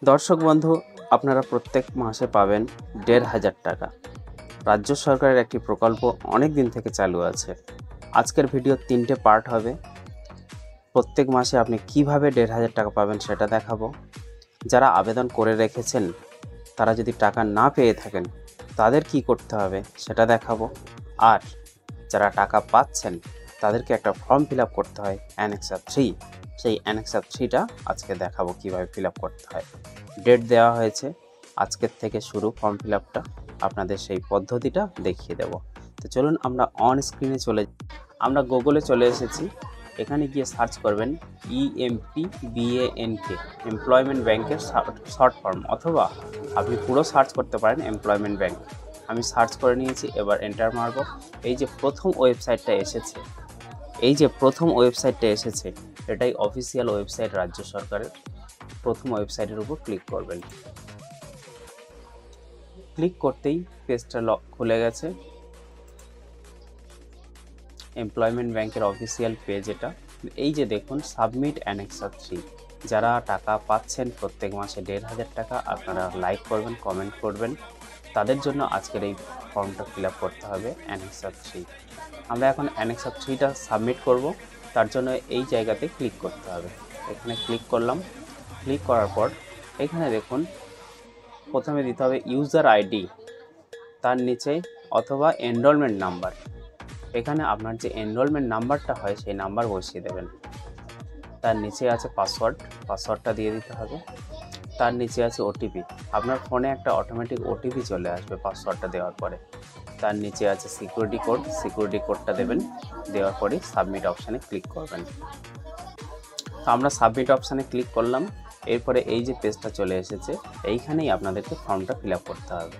দর্শক বন্ধু, আপনারা প্রত্যেক মাসে পাবেন ১,৫০০ টাকা। রাজ্য সরকারের একটি প্রকল্প অনেক দিন থেকে চালু আছে। আজকের ভিডিও ৩টে পার্ট হবে। প্রত্যেক মাসে আপনি কিভাবে ১,৫০০ টাকা পাবেন সেটা দেখাবো। যারা আবেদন করে রেখেছেন তারা যদি টাকা না পেয়ে থাকেন তাদের কি করতে হবে সেটা দেখাবো। আর যারা টাকা পাচ্ছেন তাদেরকে একটা ফর্ম ফিল আপ করতে হয় অ্যানেক্সার 3। সেই অ্যানেক্সার 3টা আজকে দেখাবো কিভাবে ফিল আপ করতে হয়। ডেট দেওয়া হয়েছে, আজকের থেকে শুরু ফর্ম ফিল আপটা। আপনাদের সেই পদ্ধতিটা দেখিয়ে দেব। তো চলুন আমরা অন স্ক্রিনে আমরা গুগলে চলে এসেছি। এখানে গিয়ে সার্চ করবেন EMPBANK, এমপ্লয়মেন্ট ব্যাংকের শর্ট ফর্ম, অথবা আপনি পুরো সার্চ করতে পারেন এমপ্লয়মেন্ট ব্যাংক। আমি সার্চ করে নিয়েছি, এবার এন্টার মারব। এই যে প্রথম ওয়েবসাইটটা এসেছে, এটাই অফিসিয়াল ওয়েবসাইট রাজ্য সরকারের। প্রথম ওয়েবসাইটের উপর ক্লিক করবেন। ক্লিক করতেই পেজটা খুলে গেছে। এমপ্লয়মেন্ট ব্যাংকের অফিসিয়াল পেজ এটা। এই যে দেখুন, সাবমিট অ্যানেক্সার 3। যারা টাকা পাচ্ছেন প্রত্যেক মাসে ১,৫০০ টাকা, আপনারা লাইক করবেন, কমেন্ট করবেন, তাদের জন্য আজকের এই ফর্মটা ফিল আপ করতে হবে অ্যানেক্সার 3। আমরা এখন অ্যানেক্সার 3টা সাবমিট করব। তার জন্য এই জায়গাতে ক্লিক করতে হবে। এখানে ক্লিক করলাম। ক্লিক করার পর এখানে দেখুন, প্রথমে দিতে হবে ইউজার আইডি, তার নিচে অথবা এনরোলমেন্ট নাম্বার। এখানে আপনার যে এনরোলমেন্ট নাম্বারটা হয় সেই নাম্বার বসিয়ে দেবেন। তার নিচে আছে পাসওয়ার্ডটা দিয়ে দিতে হবে। তার নিচে আছে ওটিপি। আপনার ফোনে একটা অটোমেটিক ওটিপি চলে আসবে পাসওয়ার্ডটা দেওয়ার পরে। তার নিচে আছে সিকিউরিটি কোডটা দেবেন। দেওয়ার পরে সাবমিট অপশানে ক্লিক করবেন। তো আমরা সাবমিট অপশানে ক্লিক করলাম। এরপরে এই যে পেজটা চলে এসেছে, এইখানেই আপনাদেরকে ফর্মটা ফিল আপ করতে হবে।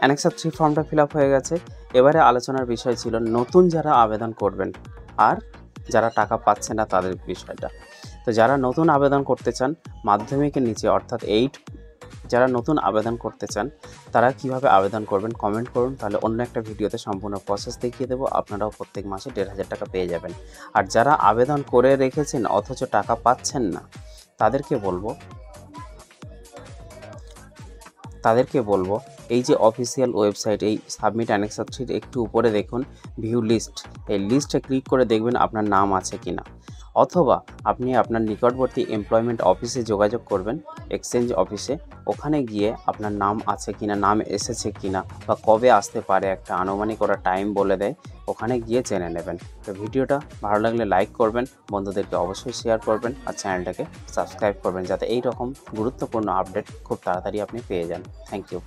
অ্যানেক্সার 3 ফর্মটা ফিল আপ হয়ে গেছে। এবারে আলোচনার বিষয় ছিল নতুন যারা আবেদন করবেন আর যারা টাকা পাচ্ছে না তাদের বিষয়টা। তো যারা নতুন আবেদন করতে চান মাধ্যমিকের নিচে, অর্থাৎ 8, যারা নতুন আবেদন করতে চান তারা কিভাবে আবেদন করবেন কমেন্ট করুন, তাহলে অন্য একটা ভিডিওতে সম্পূর্ণ প্রসেস দেখিয়ে দেবো। আপনারাও প্রত্যেক মাসে ১,৫০০ টাকা পেয়ে যাবেন। আর যারা আবেদন করে রেখেছেন অথচ টাকা পাচ্ছেন না, তাদেরকে বলবো এই যে অফিসিয়াল ওয়েবসাইট, এই সাবমিট অ্যানেক্সার 3 একটু উপরে দেখুন ভিউ লিস্ট। এই লিস্টে ক্লিক করে দেখবেন আপনার নাম আছে কিনা, অথবা আপনি আপনার নিকটবর্তী এমপ্লয়মেন্ট অফিসে যোগাযোগ করবেন, এক্সচেঞ্জ অফিসে। ওখানে গিয়ে আপনার নাম আছে কিনা, নাম এসেছে কিনা, বা কবে আসতে পারে একটা আনুমানিক ওরা টাইম বলে দেয়, ওখানে গিয়ে জেনে নেবেন। তো ভিডিওটা ভালো লাগলে লাইক করবেন, বন্ধুদেরকে অবশ্যই শেয়ার করবেন, আর চ্যানেলটাকে সাবস্ক্রাইব করবেন যাতে এই রকম গুরুত্বপূর্ণ আপডেট খুব তাড়াতাড়ি আপনি পেয়ে যান। Thank you.